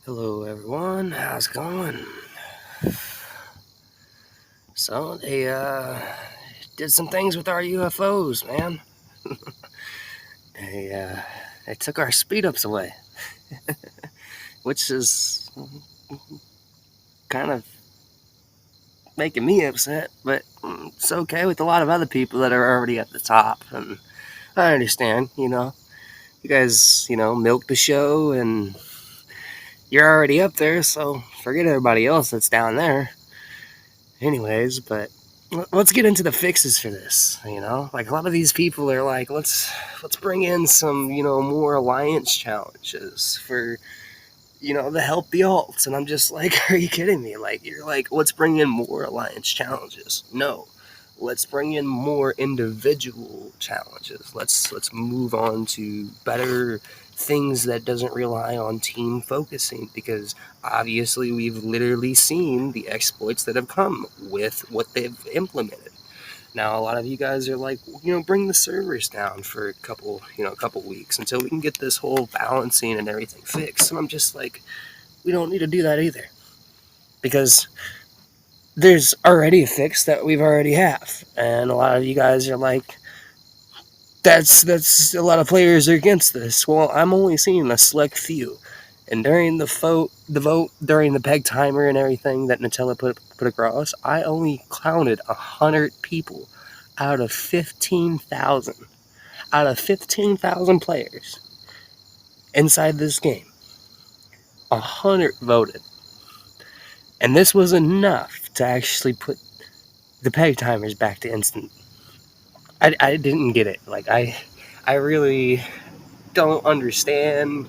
Hello everyone, how's it going? So they did some things with our UFOs, man. They took our speed ups away, which is kind of making me upset, but it's okay with a lot of other people that are already at the top. And I understand, you guys, milk the show and you're already up there, so forget everybody else that's down there. Anyways, but let's get into the fixes for this. Like a lot of these people are like, let's bring in some more alliance challenges for to help the alts, and I'm just like, are you kidding me? Like you're like, let's bring in more alliance challenges. No, let's bring in more individual challenges. Let's move on to better things that doesn't rely on team focusing, because obviously we've literally seen the exploits that have come with what they've implemented. Now a lot of you guys are like, bring the servers down for a couple weeks until we can get this whole balancing and everything fixed. And I'm just like, we don't need to do that either, because there's already a fix that we've already have, and a lot of you guys are like, that's a lot of players are against this. Well, I'm only seeing a select few, and during the vote during the peg timer and everything that Nutella put across, I only counted 100 people out of 15,000 players inside this game. 100 voted, and this was enough to actually put the peg timers back to instant. I didn't get it. Like I really don't understand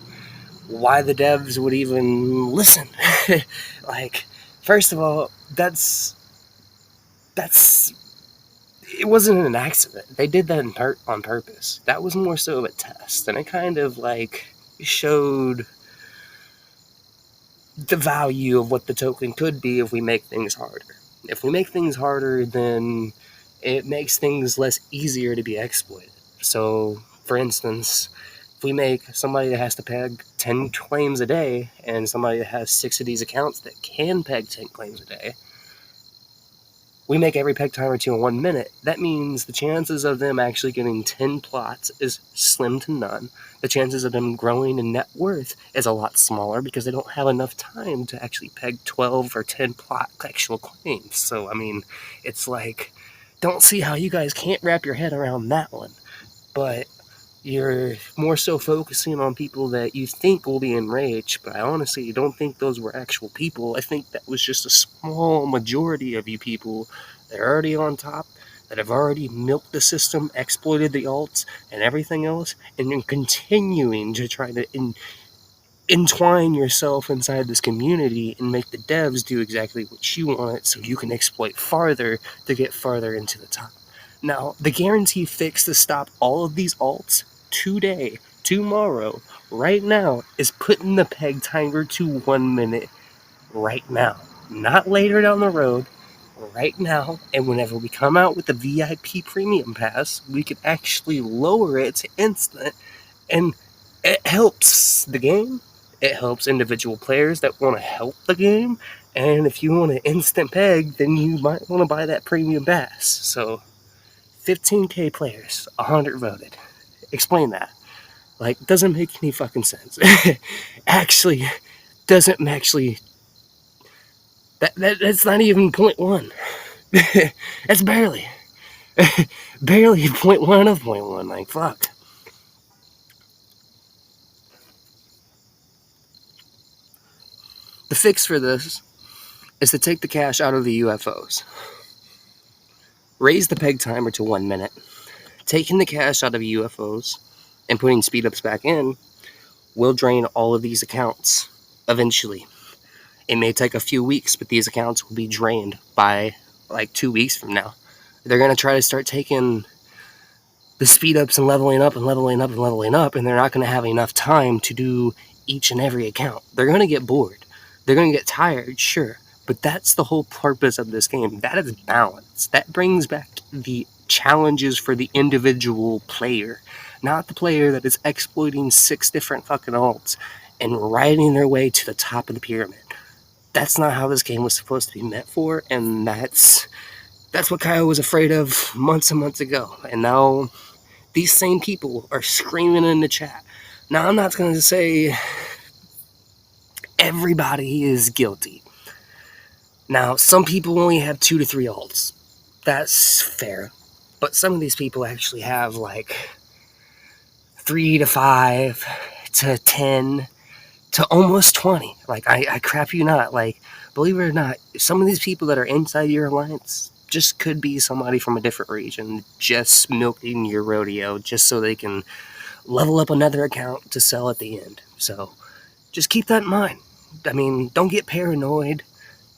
why the devs would even listen. Like, first of all, that's it wasn't an accident. They did that on purpose. That was more so of a test, and it kind of like showed the value of what the token could be if we make things harder. If we make things harder, then it makes things less easier to be exploited. So, for instance, if we make somebody that has to peg 10 claims a day and somebody that has 6 of these accounts that can peg 10 claims a day, we make every peg timer to 1 minute. That means the chances of them actually getting 10 plots is slim to none. The chances of them growing in net worth is a lot smaller because they don't have enough time to actually peg 12 or 10 plot actual claims. So, I mean, it's like, don't see how you guys can't wrap your head around that one. But you're more so focusing on people that you think will be enraged, but I honestly don't think those were actual people. I think that was just a small majority of you people that are already on top, that have already milked the system, exploited the alts and everything else, and you're continuing to try to entwine yourself inside this community and make the devs do exactly what you want so you can exploit farther to get farther into the top. Now, the guarantee fix to stop all of these alts today, tomorrow, right now, is putting the peg timer to 1 minute right now. Not later down the road, right now. And whenever we come out with the VIP Premium Pass, we can actually lower it to instant, and it helps the game. It helps individual players that want to help the game. And if you want an instant peg, then you might want to buy that Premium Pass. So, 15K players, 100 voted. Explain that. Like, doesn't make any fucking sense. Actually, doesn't actually. That's not even 0.1. That's barely. Barely 0.1 of 0.1. Like, fuck. The fix for this is to take the cash out of the UFOs. Raise the peg timer to 1 minute. Taking the cash out of UFOs and putting speedups back in will drain all of these accounts eventually. It may take a few weeks, but these accounts will be drained by like 2 weeks from now. They're going to try to start taking the speed ups and leveling up and leveling up and leveling up, and they're not going to have enough time to do each and every account. They're going to get bored. They're going to get tired, sure, but that's the whole purpose of this game. That is balance. That brings back the challenges for the individual player, not the player that is exploiting 6 different fucking alts and riding their way to the top of the pyramid. That's not how this game was supposed to be meant for, and that's what Kyle was afraid of months and months ago. And now these same people are screaming in the chat. Now, I'm not going to say everybody is guilty. Now, some people only have 2 to 3 ults. That's fair. But some of these people actually have like 3 to 5 to 10 to almost 20. Like, I crap you not. Like, believe it or not, some of these people that are inside your alliance just could be somebody from a different region just milking your rodeo just so they can level up another account to sell at the end. So just keep that in mind. I mean, don't get paranoid.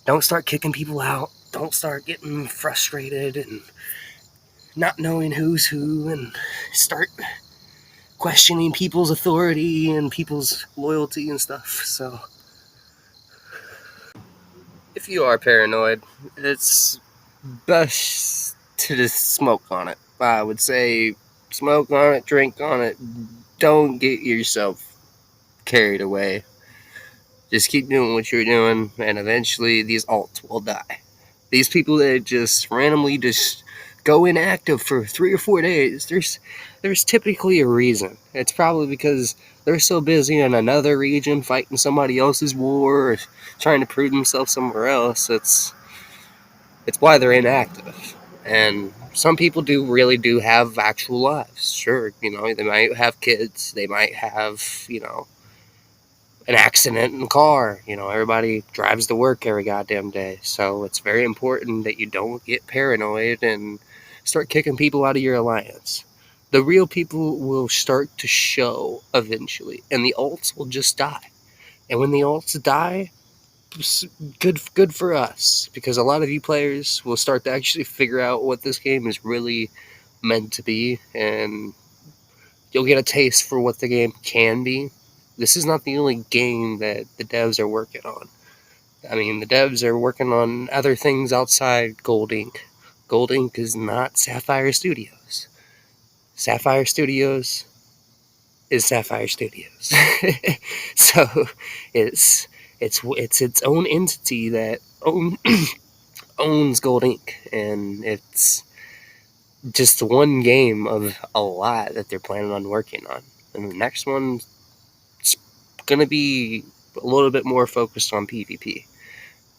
Don't start kicking people out. Don't start getting frustrated and not knowing who's who, and start questioning people's authority and people's loyalty and stuff. So if you are paranoid, it's best to just smoke on it. I would say smoke on it, drink on it. Don't get yourself carried away. Just keep doing what you're doing, and eventually these alts will die. These people that just randomly just go inactive for 3 or 4 days, there's typically a reason. It's probably because they're so busy in another region fighting somebody else's war or trying to prove themselves somewhere else. It's why they're inactive. And some people really do have actual lives. Sure, they might have kids, they might have, an accident in the car. Everybody drives to work every goddamn day. So it's very important that you don't get paranoid and start kicking people out of your alliance. The real people will start to show eventually, and the alts will just die. And when the alts die, good for us, because a lot of you players will start to actually figure out what this game is really meant to be, and you'll get a taste for what the game can be. This is not the only game that the devs are working on. I mean, the devs are working on other things outside Gold Ink. Gold Ink is not Sapphire Studios. Sapphire Studios is Sapphire Studios. So it's its own entity that owns Gold Ink, and it's just one game of a lot that they're planning on working on. And the next one's going to be a little bit more focused on PvP,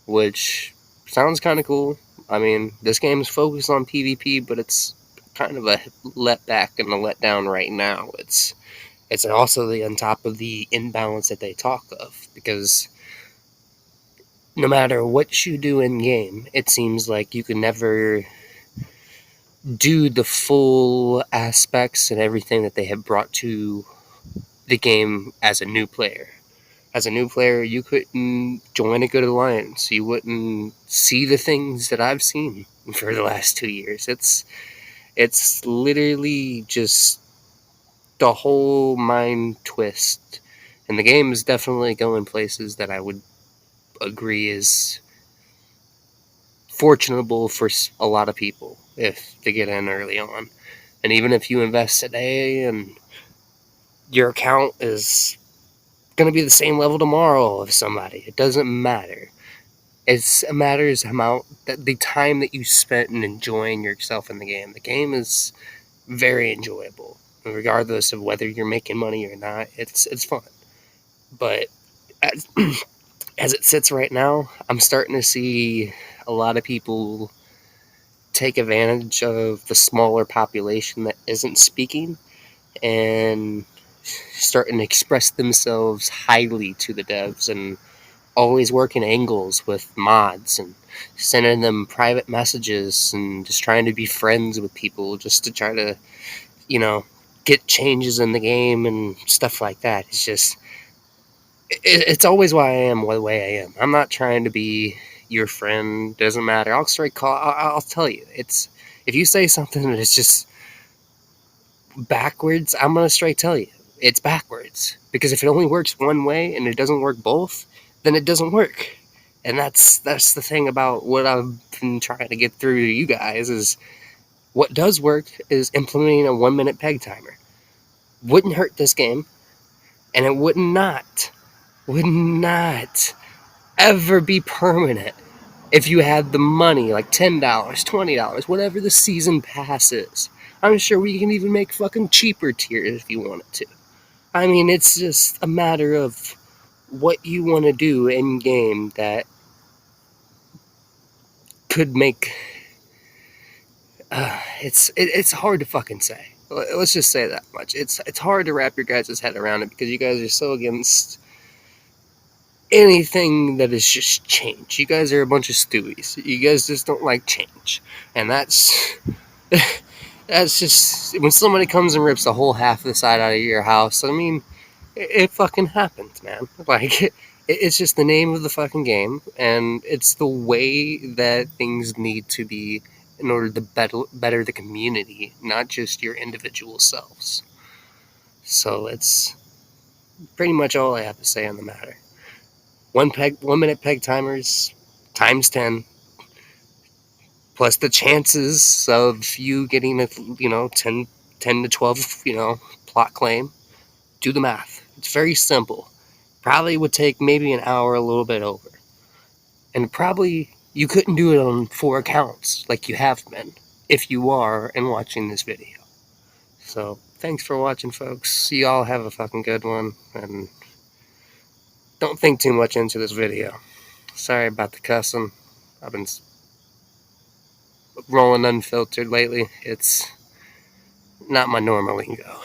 which sounds kind of cool. I mean, this game is focused on PvP, but it's kind of a let back and a let down right now. It's also on top of the imbalance that they talk of, because no matter what you do in game, it seems like you can never do the full aspects and everything that they have brought to the game as a new player. As a new player, you couldn't join a good alliance. You wouldn't see the things that I've seen for the last 2 years. It's literally just the whole mind twist. And the game is definitely going places that I would agree is fortunable for a lot of people if they get in early on. And even if you invest today and your account is going to be the same level tomorrow of somebody, it doesn't matter. It matters the time that you spent in enjoying yourself in the game. The game is very enjoyable, regardless of whether you're making money or not. It's fun. But as it sits right now, I'm starting to see a lot of people take advantage of the smaller population that isn't speaking and starting to express themselves highly to the devs, and always working angles with mods and sending them private messages and just trying to be friends with people just to try to, get changes in the game and stuff like that. It's just, it's always why I am the way I am. I'm not trying to be your friend. Doesn't matter. I'll tell you. It's, if you say something that is just backwards, I'm gonna straight tell you it's backwards, because if it only works one way and it doesn't work both, then it doesn't work. And that's the thing about what I've been trying to get through to you guys, is what does work is implementing a 1 minute peg timer. Wouldn't hurt this game, and it would not would not ever be permanent if you had the money, like $10, $20, whatever the season pass is. I'm sure we can even make fucking cheaper tiers if you wanted to. I mean, it's just a matter of what you want to do in game that could make. It's hard to fucking say. Let's just say that much. It's hard to wrap your guys' head around it because you guys are so against anything that is just change. You guys are a bunch of stewies. You guys just don't like change, and that's that's just when somebody comes and rips a whole half of the side out of your house. I mean, it fucking happens, man. Like it's just the name of the fucking game, and it's the way that things need to be in order to better the community, not just your individual selves. So it's pretty much all I have to say on the matter. 1 minute peg timers times 10 plus the chances of you getting a 10 to 12 plot claim. Do the math. It's very simple. Probably would take maybe an hour, a little bit over, and probably you couldn't do it on 4 accounts like you have been if you are and watching this video. So thanks for watching, folks. You all have a fucking good one, and don't think too much into this video. Sorry about the cussing. I've been rolling unfiltered lately. It's not my normal lingo.